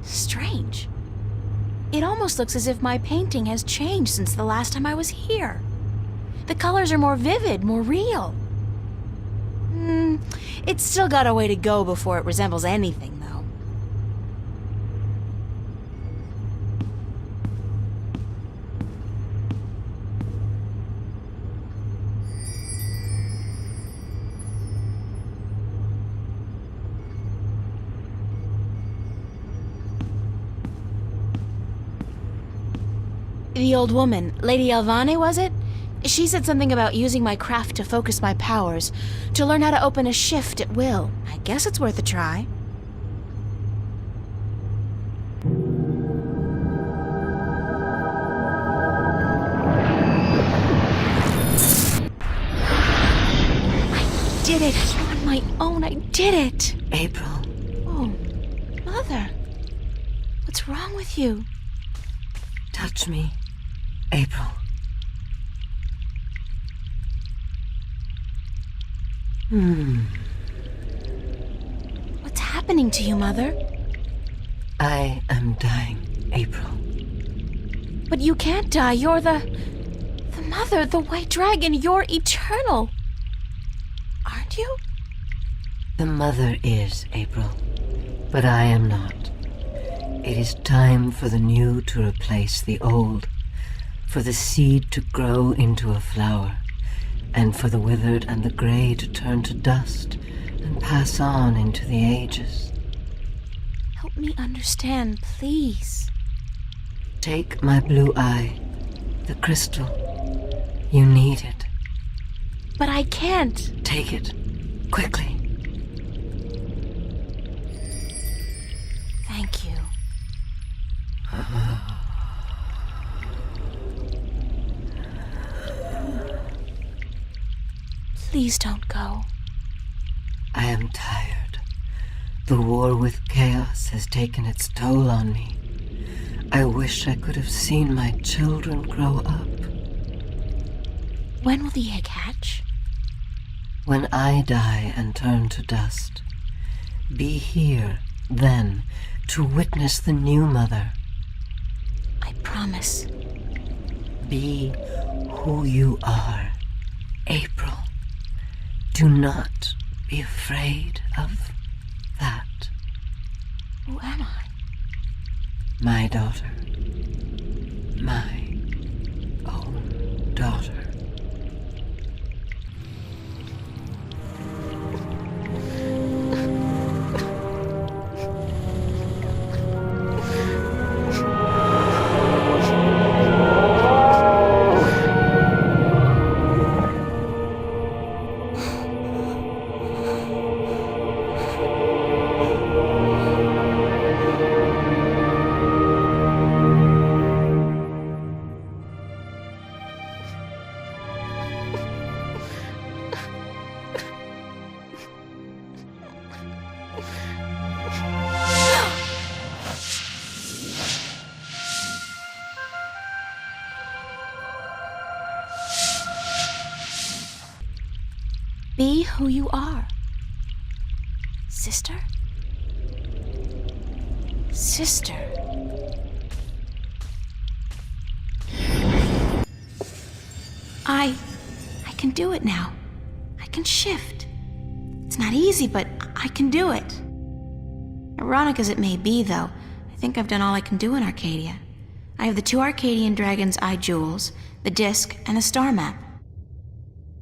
Strange. It almost looks as if my painting has changed since the last time I was here. The colors are more vivid, more real. It's still got a way to go before it resembles anything, though. The old woman, Lady Alvane, was it? She said something about using my craft to focus my powers, to learn how to open a shift at will. I guess it's worth a try. I did it! On my own, I did it! April. Oh, Mother. What's wrong with you? Touch me, April. What's happening to you, Mother? I am dying, April. But you can't die. You're the Mother, the White Dragon. You're eternal. Aren't you? The Mother is, April, but I am not. It is time for the new to replace the old, for the seed to grow into a flower, and for the withered and the gray to turn to dust and pass on into the ages. Help me understand, please. Take my blue eye, the crystal. You need it. But I can't. Take it, quickly. Thank you. Please don't go. I am tired. The war with chaos has taken its toll on me. I wish I could have seen my children grow up. When will the egg hatch? When I die and turn to dust, be here then to witness the new mother. I promise. Be who you are, April. Do not be afraid of that. Who am I? My daughter. My own daughter. Be who you are. Sister? Sister. I can do it now. I can shift. It's not easy, but I can do it. Ironic as it may be, though, I think I've done all I can do in Arcadia. I have the 2 Arcadian Dragon's Eye jewels, the disc, and the star map.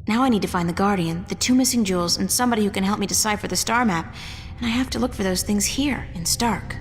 Now I need to find the Guardian, the 2 missing jewels, and somebody who can help me decipher the star map, and I have to look for those things here, in Stark.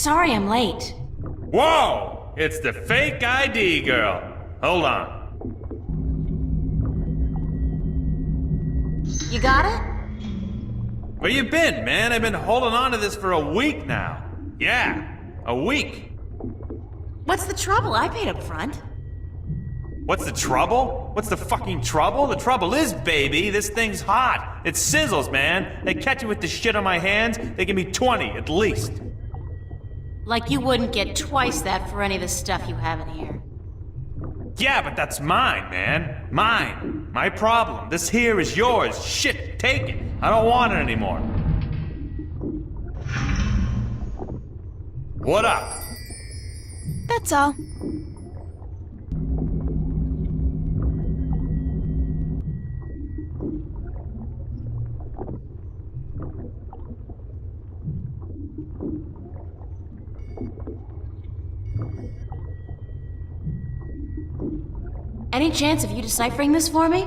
Sorry I'm late. Whoa! It's the fake ID girl. Hold on. You got it? Where you been, man? I've been holding on to this for a week now. Yeah, a week. What's the trouble? I paid up front. What's the trouble? What's the fucking trouble? The trouble is, baby, this thing's hot. It sizzles, man. They catch me with the shit on my hands, they give me 20 at least. Like you wouldn't get twice that for any of the stuff you have in here. Yeah, but that's mine, man. Mine. My problem. This here is yours. Shit, take it. I don't want it anymore. What up? That's all. Any chance of you deciphering this for me?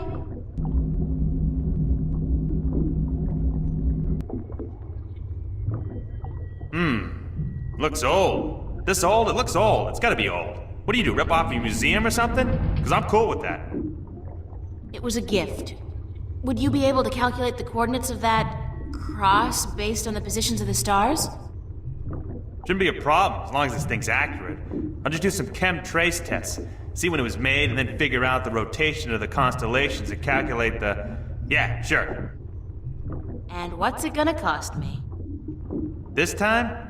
Looks old. This old? It looks old. It's gotta be old. What do you do, rip off a museum or something? Because I'm cool with that. It was a gift. Would you be able to calculate the coordinates of that cross based on the positions of the stars? Shouldn't be a problem, as long as this thing's accurate. I'll just do some chem trace tests. See when it was made, and then figure out the rotation of the constellations and calculate the... Yeah, sure. And what's it gonna cost me? This time,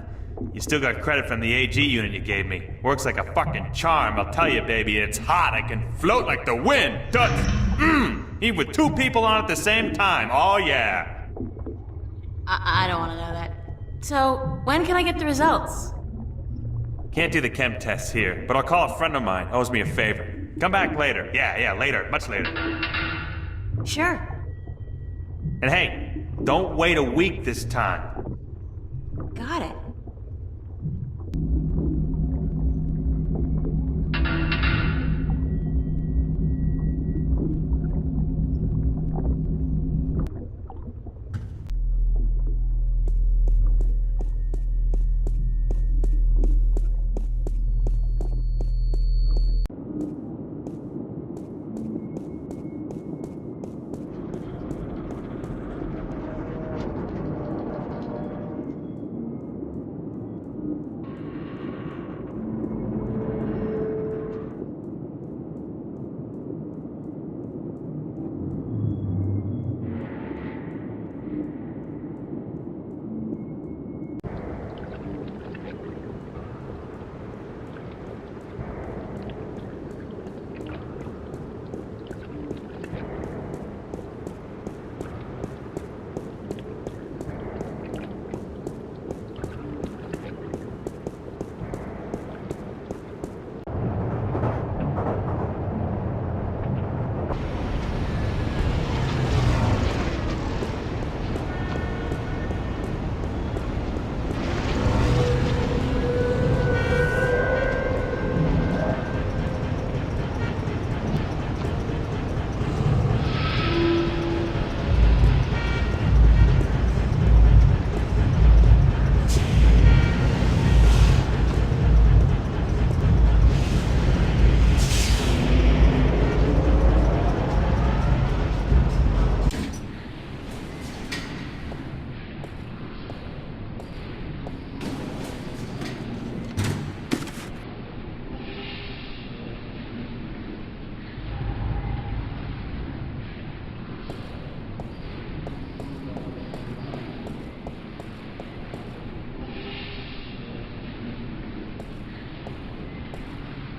you still got credit from the AG unit you gave me. Works like a fucking charm, I'll tell you, baby. It's hot, I can float like the wind. Touch! Even with two people on at the same time, oh yeah. I don't want to know that. So, when can I get the results? Can't do the chem tests here, but I'll call a friend of mine. Owes me a favor. Come back later. Yeah, later. Much later. Sure. And hey, don't wait a week this time. Got it.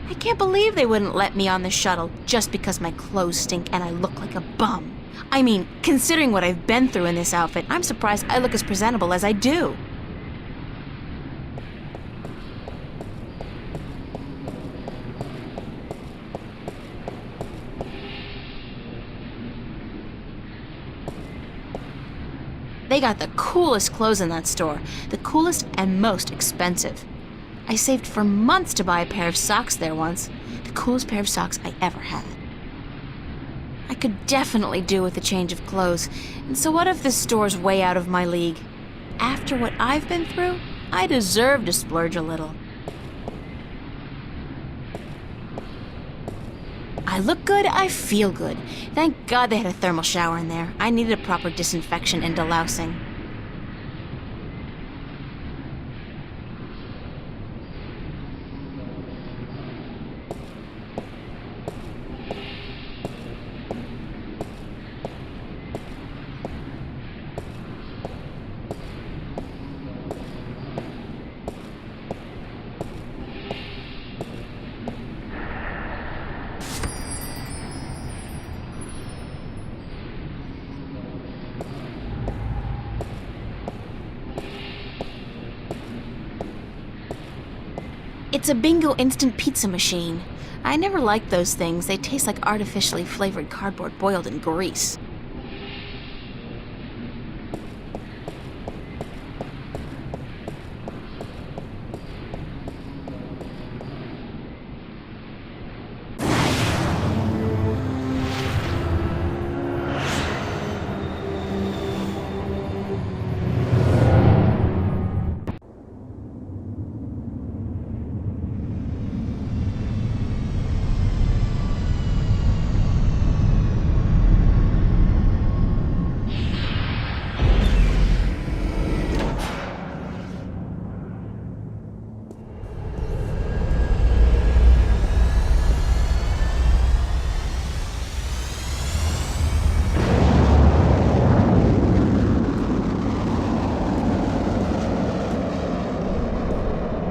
I can't believe they wouldn't let me on the shuttle just because my clothes stink and I look like a bum. I mean, considering what I've been through in this outfit, I'm surprised I look as presentable as I do. They got the coolest clothes in that store, the coolest and most expensive. I saved for months to buy a pair of socks there once, the coolest pair of socks I ever had. I could definitely do with a change of clothes, and so what if this store's way out of my league? After what I've been through, I deserve to splurge a little. I look good, I feel good. Thank God they had a thermal shower in there. I needed a proper disinfection and delousing. It's a Bingo instant pizza machine. I never liked those things. They taste like artificially flavored cardboard boiled in grease.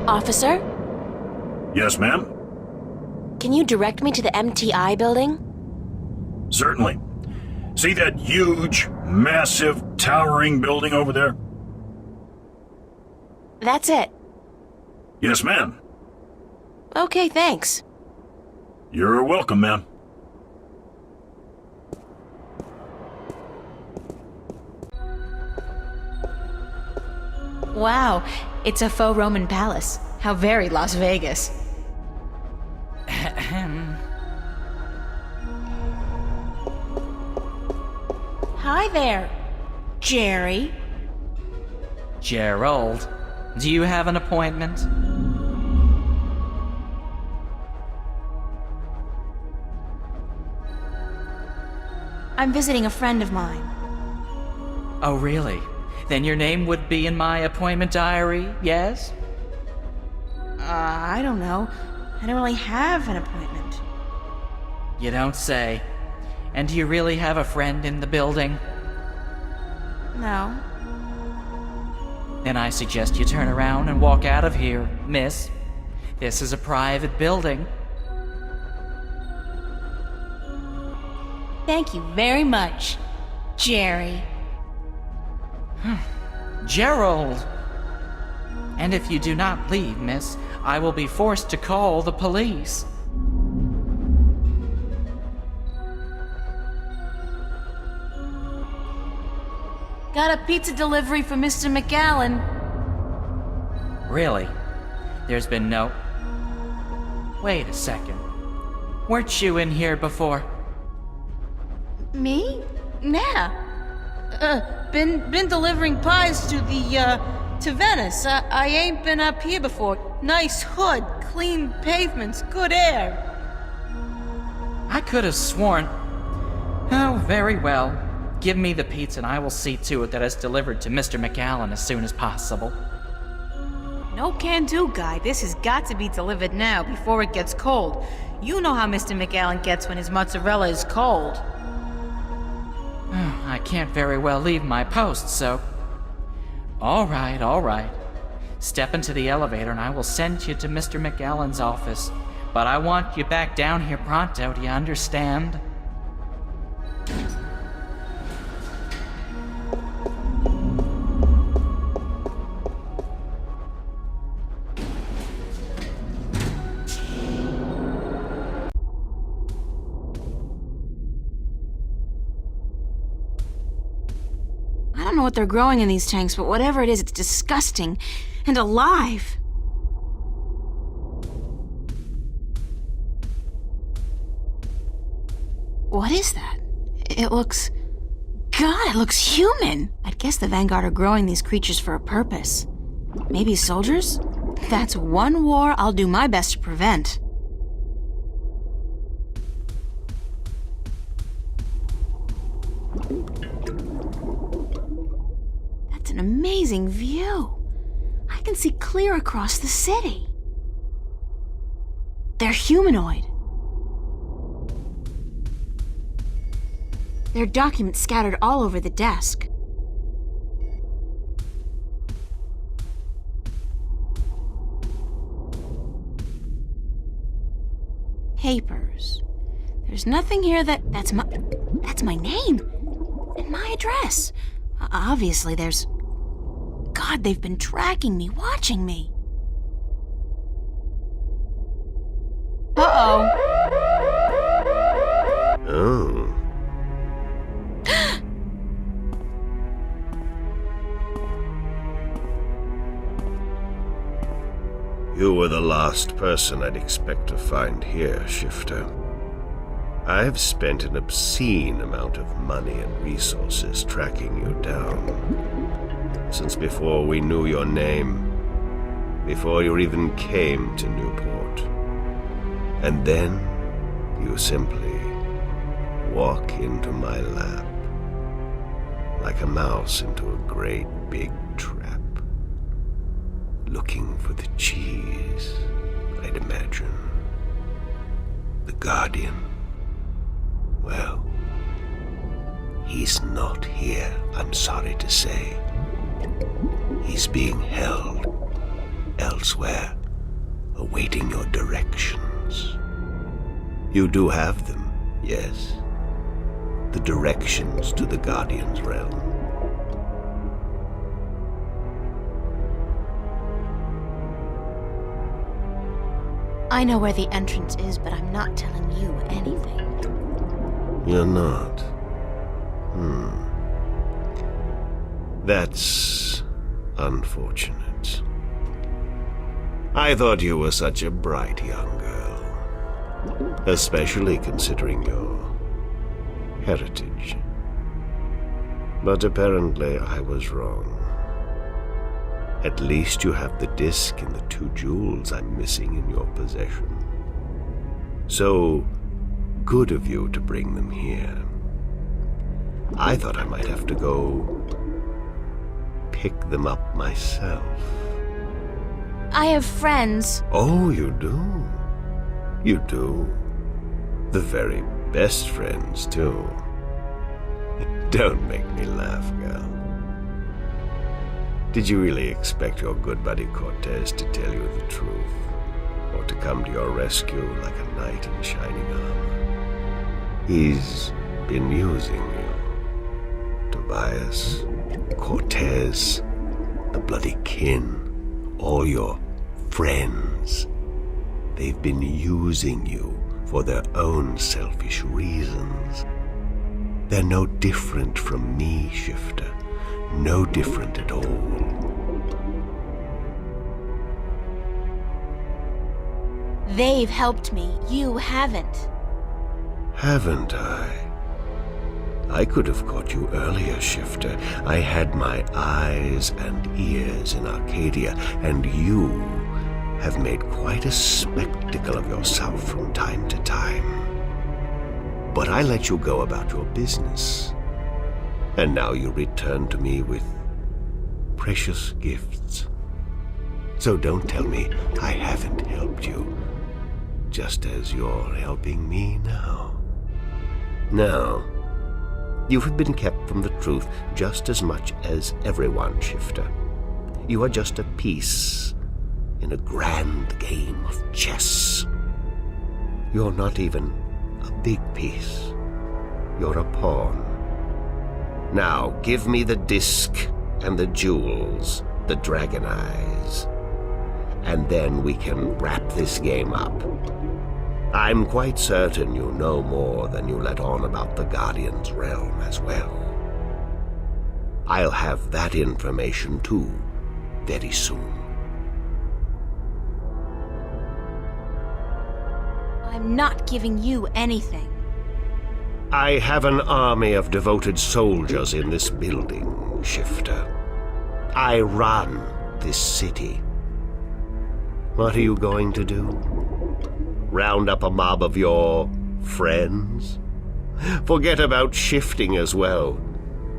Officer, Yes, ma'am? can you direct me to the MTI building? Certainly. See that huge, massive, towering building over there? That's it. Yes, ma'am. Okay, thanks. You're welcome, ma'am. Wow, it's a faux Roman palace. How very Las Vegas. Hi there, Jerry. Gerald, do you have an appointment? I'm visiting a friend of mine. Oh, really? Then your name would be in my appointment diary, yes? I don't know. I don't really have an appointment. You don't say. And do you really have a friend in the building? No. Then I suggest you turn around and walk out of here, miss. This is a private building. Thank you very much, Jerry. Gerald! And if you do not leave, miss, I will be forced to call the police. Got a pizza delivery for Mr. McAllen. Really? There's been no... Wait a second. Weren't you in here before? Me? Nah. Been delivering pies to to Venice. I ain't been up here before. Nice hood, clean pavements, good air. I could have sworn... Oh, very well. Give me the pizza and I will see to it that it's delivered to Mr. McAllen as soon as possible. No can-do, guy. This has got to be delivered now before it gets cold. You know how Mr. McAllen gets when his mozzarella is cold. I can't very well leave my post, so... All right. Step into the elevator and I will send you to Mr. McAllen's office. But I want you back down here pronto, do you understand? I don't know what they're growing in these tanks, but whatever it is, it's disgusting and alive. What is that? It looks... God, it looks human! I'd guess the Vanguard are growing these creatures for a purpose. Maybe soldiers? That's one war I'll do my best to prevent. That's an amazing view. I can see clear across the city. They're humanoid. There are documents scattered all over the desk. Papers. There's nothing here that's my name and my address. Obviously there's... God, they've been tracking me, watching me. Uh-oh. Oh. You were the last person I'd expect to find here, Shifter. I've spent an obscene amount of money and resources tracking you down. Since before we knew your name, before you even came to Newport. And then you simply walk into my lap, like a mouse into a great big trap. Looking for the cheese, I'd imagine. The Guardian. Well, he's not here, I'm sorry to say. He's being held elsewhere, awaiting your directions. You do have them, yes. The directions to the Guardian's realm. I know where the entrance is, but I'm not telling you anything. You're not? That's unfortunate. I thought you were such a bright young girl, especially considering your heritage. But apparently I was wrong. At least you have the disc and the 2 jewels I'm missing in your possession. So good of you to bring them here. I thought I might have to go pick them up myself. I have friends. Oh, you do? You do? The very best friends, too. Don't make me laugh, girl. Did you really expect your good buddy Cortez to tell you the truth? Or to come to your rescue like a knight in shining armor? He's been using you. Tobias, Cortez, the bloody kin, all your friends. They've been using you for their own selfish reasons. They're no different from me, Shifter. No different at all. They've helped me. You haven't. Haven't I? I could have caught you earlier, Shifter. I had my eyes and ears in Arcadia, and you have made quite a spectacle of yourself from time to time. But I let you go about your business. And now you return to me with precious gifts. So don't tell me I haven't helped you, just as you're helping me now. Now, you have been kept from the truth just as much as everyone, Shifter. You are just a piece in a grand game of chess. You're not even a big piece. You're a pawn. Now, give me the disc and the jewels, the dragon eyes, and then we can wrap this game up. I'm quite certain you know more than you let on about the Guardian's realm as well. I'll have that information too, very soon. I'm not giving you anything. I have an army of devoted soldiers in this building, Shifter. I run this city. What are you going to do? Round up a mob of your friends? Forget about shifting as well.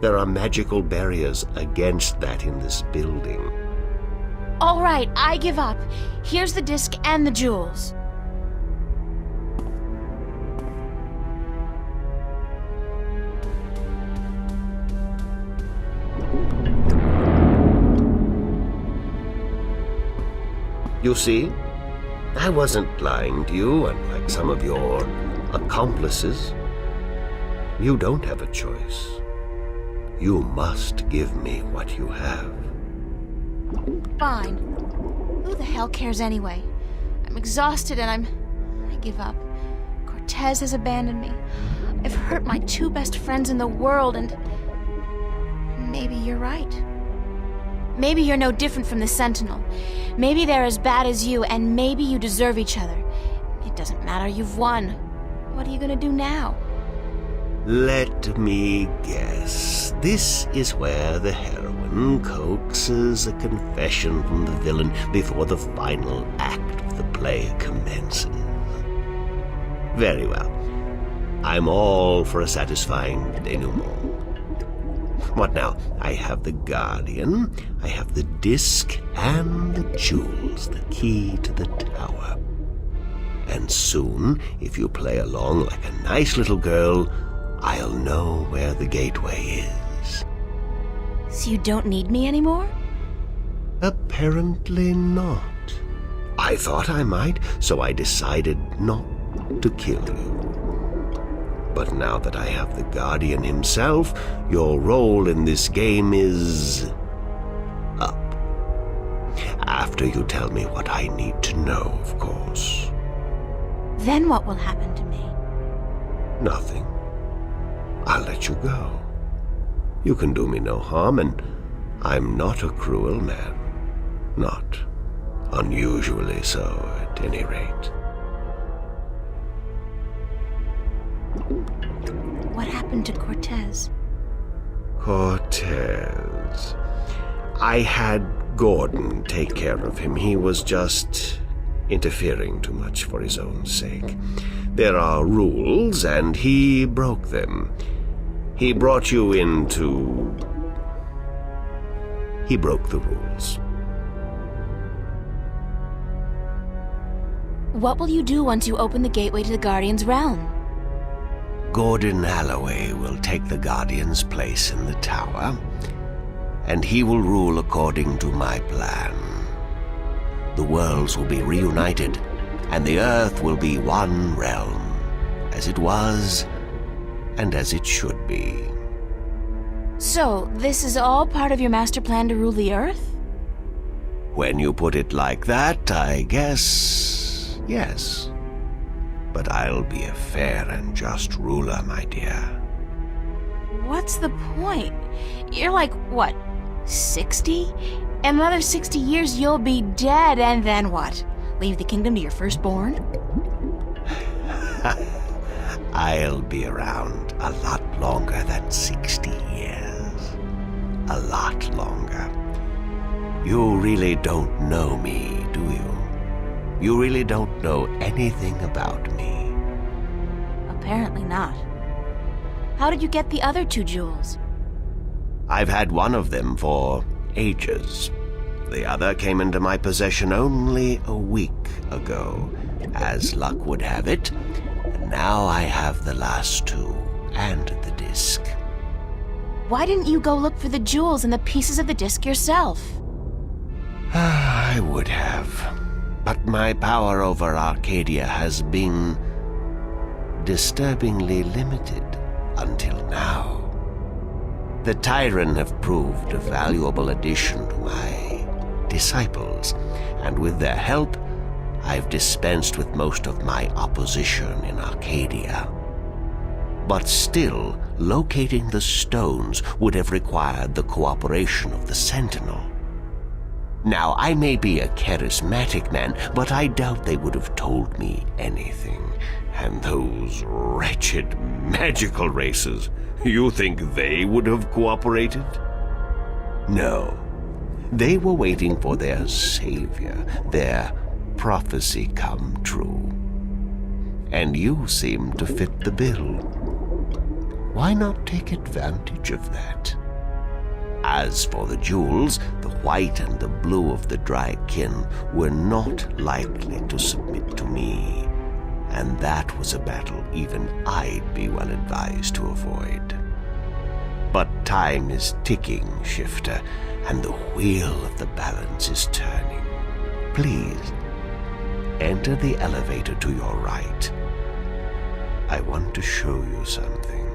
There are magical barriers against that in this building. All right, I give up. Here's the disc and the jewels. You see, I wasn't lying to you, unlike some of your accomplices. You don't have a choice. You must give me what you have. Fine. Who the hell cares anyway? I'm exhausted and I give up. Cortez has abandoned me. I've hurt my two best friends in the world and maybe you're right. Maybe you're no different from the Sentinel. Maybe they're as bad as you, and maybe you deserve each other. It doesn't matter, you've won. What are you gonna do now? Let me guess. This is where the heroine coaxes a confession from the villain before the final act of the play commences. Very well. I'm all for a satisfying denouement. What now? I have the Guardian, I have the disc, and the jewels, the key to the tower. And soon, if you play along like a nice little girl, I'll know where the gateway is. So you don't need me anymore? Apparently not. I thought I might, so I decided not to kill you. But now that I have the Guardian himself, your role in this game is up. After you tell me what I need to know, of course. Then what will happen to me? Nothing. I'll let you go. You can do me no harm, and I'm not a cruel man. Not unusually so, at any rate. What happened to Cortez? Cortez. I had Gordon take care of him. He was just interfering too much for his own sake. There are rules, and he broke them. He brought you into... He broke the rules. What will you do once you open the gateway to the Guardian's realm? Gordon Alloway will take the Guardian's place in the tower, and he will rule according to my plan. The worlds will be reunited, and the Earth will be one realm, as it was, and as it should be. So, this is all part of your master plan to rule the Earth? When you put it like that, I guess, yes. But I'll be a fair and just ruler, my dear. What's the point? You're like, what, 60? In another 60 years you'll be dead, and then what? Leave the kingdom to your firstborn? I'll be around a lot longer than 60 years. A lot longer. You really don't know me, do you? You really don't know anything about me. Apparently not. How did you get the other two jewels? I've had one of them for ages. The other came into my possession only a week ago, as luck would have it. And now I have the last two, and the disc. Why didn't you go look for the jewels and the pieces of the disc yourself? I would have. But my power over Arcadia has been disturbingly limited until now. The Tyran have proved a valuable addition to my disciples, and with their help, I've dispensed with most of my opposition in Arcadia. But still, locating the stones would have required the cooperation of the Sentinel. Now, I may be a charismatic man, but I doubt they would have told me anything. And those wretched magical races, you think they would have cooperated? No. They were waiting for their savior, their prophecy come true. And you seem to fit the bill. Why not take advantage of that? As for the jewels, the white and the blue of the Drykin were not likely to submit to me, and that was a battle even I'd be well advised to avoid. But time is ticking, Shifter, and the wheel of the balance is turning. Please, enter the elevator to your right. I want to show you something.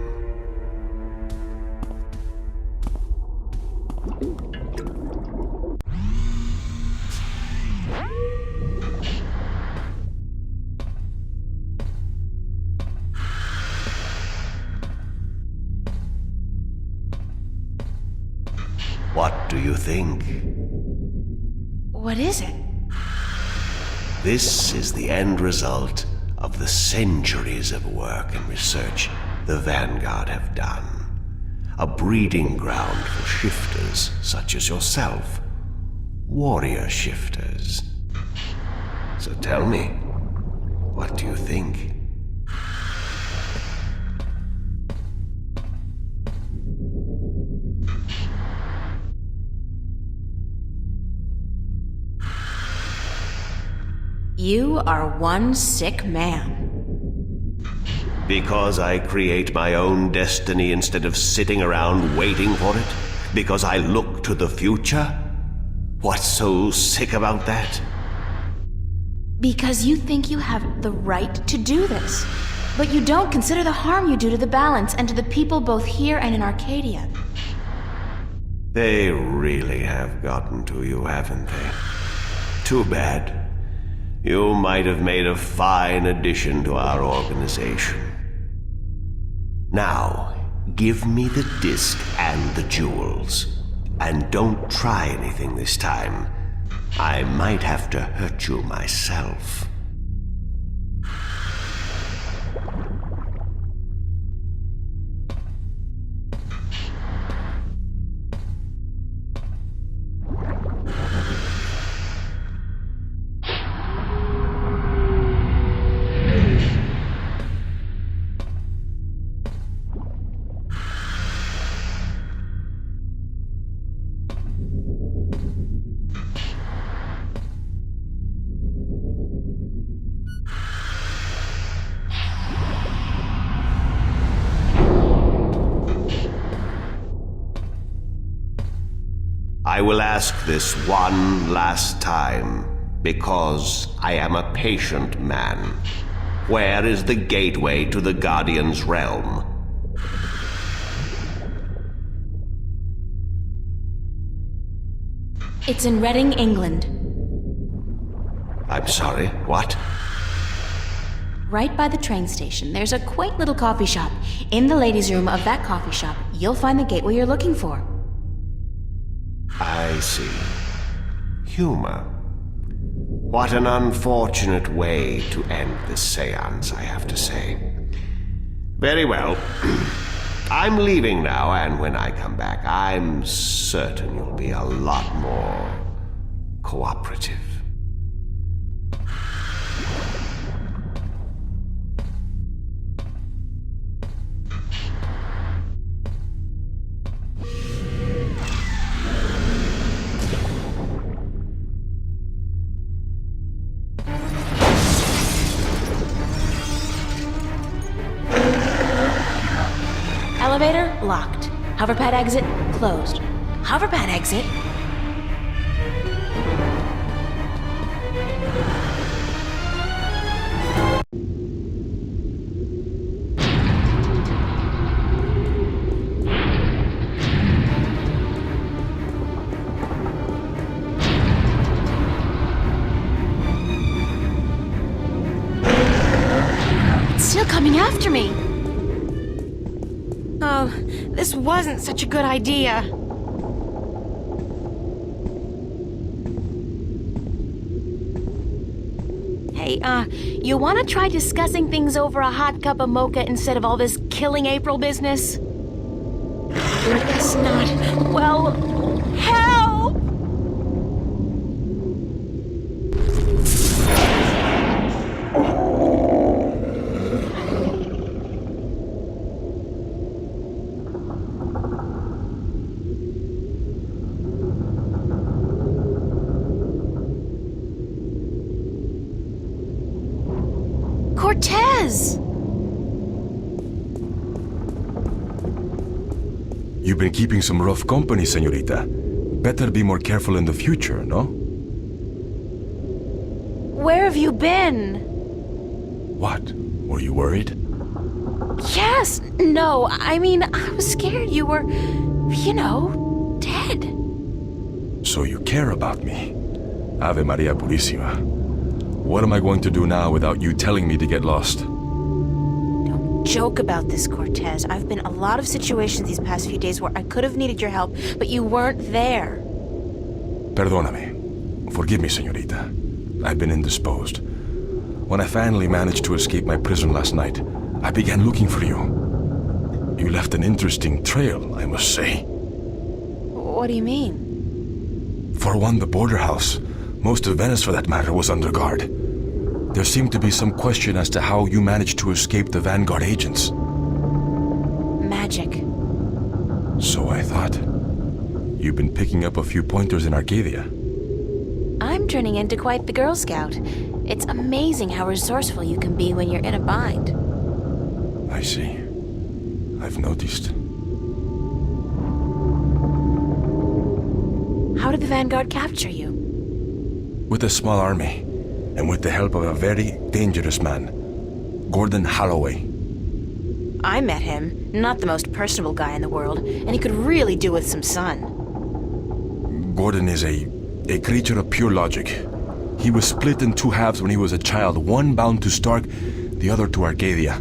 What do you think? What is it? This is the end result of the centuries of work and research the Vanguard have done. A breeding ground for shifters such as yourself. Warrior shifters. So tell me, what do you think? You are one sick man. Because I create my own destiny instead of sitting around waiting for it? Because I look to the future? What's so sick about that? Because you think you have the right to do this. But you don't consider the harm you do to the balance and to the people both here and in Arcadia. They really have gotten to you, haven't they? Too bad. You might have made a fine addition to our organization. Now, give me the disc and the jewels. And don't try anything this time. I might have to hurt you myself. I will ask this one last time, because I am a patient man. Where is the gateway to the Guardian's realm? It's in Reading, England. I'm sorry, what? Right by the train station, there's a quaint little coffee shop. In the ladies' room of that coffee shop, you'll find the gateway you're looking for. I see. Humor. What an unfortunate way to end this seance, I have to say. Very well. I'm leaving now, and when I come back, I'm certain you'll be a lot more cooperative. Elevator locked. Hoverpad exit closed. Hoverpad exit. It's still coming after me. Oh, this wasn't such a good idea. Hey, you wanna try discussing things over a hot cup of mocha instead of all this killing April business? I guess not. Well, help! Cortez! You've been keeping some rough company, señorita. Better be more careful in the future, no? Where have you been? What? Were you worried? Yes, no, I mean, I was scared you were, dead. So you care about me. Ave Maria Purissima. What am I going to do now without you telling me to get lost? Don't joke about this, Cortez. I've been in a lot of situations these past few days where I could have needed your help, but you weren't there. Perdóname. Forgive me, señorita. I've been indisposed. When I finally managed to escape my prison last night, I began looking for you. You left an interesting trail, I must say. What do you mean? For one, the border house, most of Venice for that matter, was under guard. There seemed to be some question as to how you managed to escape the Vanguard agents. Magic. So I thought. You've been picking up a few pointers in Arcadia. I'm turning into quite the Girl Scout. It's amazing how resourceful you can be when you're in a bind. I see. I've noticed. How did the Vanguard capture you? With a small army, and with the help of a very dangerous man, Gordon Holloway. I met him. Not the most personable guy in the world, and he could really do with some sun. Gordon is a creature of pure logic. He was split in two halves when he was a child, one bound to Stark, the other to Arcadia.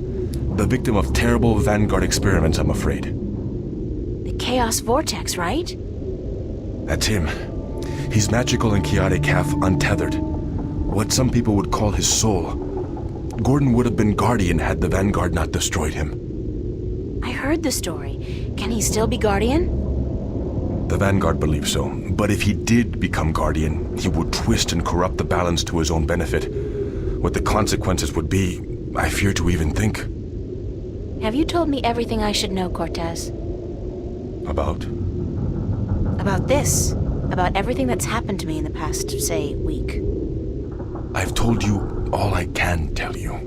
The victim of terrible Vanguard experiments, I'm afraid. The Chaos Vortex, right? That's him. He's magical and chaotic, half untethered. What some people would call his soul. Gordon would have been Guardian had the Vanguard not destroyed him. I heard the story. Can he still be Guardian? The Vanguard believes so, but if he did become Guardian, he would twist and corrupt the balance to his own benefit. What the consequences would be, I fear to even think. Have you told me everything I should know, Cortez? About? About this. About everything that's happened to me in the past, say, week. I've told you all I can tell you.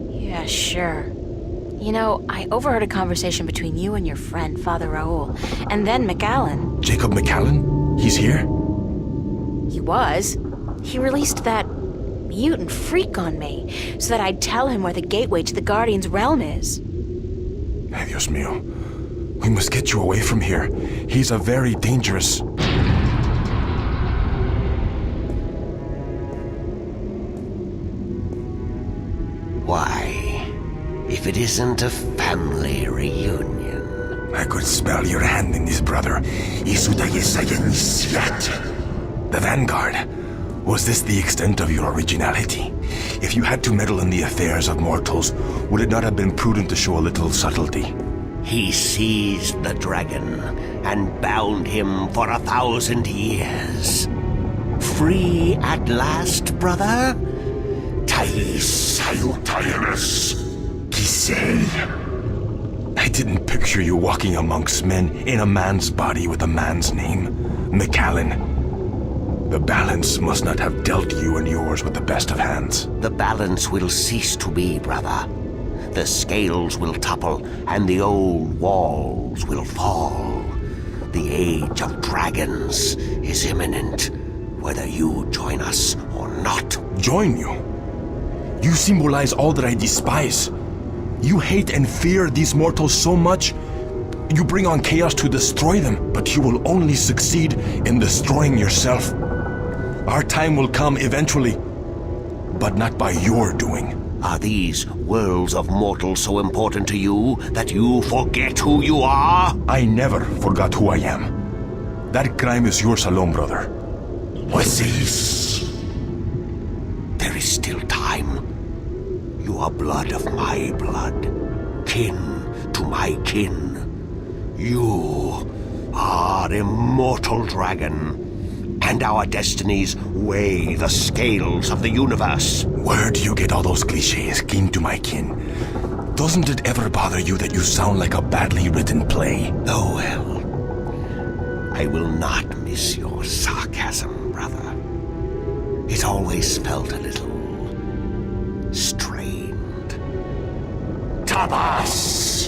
Yeah, sure. You know, I overheard a conversation between you and your friend, Father Raoul, and then McAllen. Jacob McAllen? He's here? He was. He released that mutant freak on me, so that I'd tell him where the gateway to the Guardian's realm is. Ay, Dios mío. We must get you away from here. He's a very dangerous... Why, if it isn't a family reunion. I could smell your hand in this, brother. The Vanguard. Was this the extent of your originality? If you had to meddle in the affairs of mortals, would it not have been prudent to show a little subtlety? He seized the dragon and bound him for 1,000 years. Free at last, brother? I didn't picture you walking amongst men in a man's body with a man's name. McAllen. The balance must not have dealt you and yours with the best of hands. The balance will cease to be, brother. The scales will topple, and the old walls will fall. The age of dragons is imminent, whether you join us or not. Join you? You symbolize all that I despise. You hate and fear these mortals so much, you bring on chaos to destroy them, but you will only succeed in destroying yourself. Our time will come eventually, but not by your doing. Are these worlds of mortals so important to you that you forget who you are? I never forgot who I am. That crime is yours alone, brother. What's this? There is still time. You are blood of my blood, kin to my kin. You are immortal dragon, and our destinies weigh the scales of the universe. Where do you get all those cliches, kin to my kin? Doesn't it ever bother you that you sound like a badly written play? Oh well, I will not miss your sarcasm, brother. It always felt a little strained. Tabas!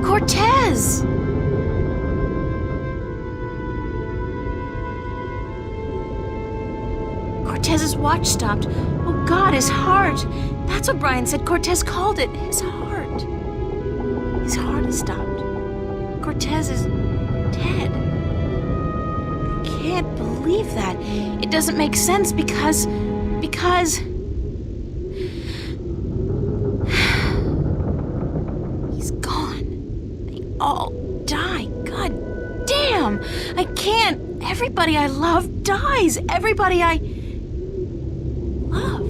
Cortez! Cortez's watch stopped. Oh God, his heart! That's what Brian said Cortez called it. His heart. His heart has stopped. Cortez is dead. I can't believe that. It doesn't make sense because... He's gone. They all die. God damn! I can't. Everybody I love dies. Everybody I love.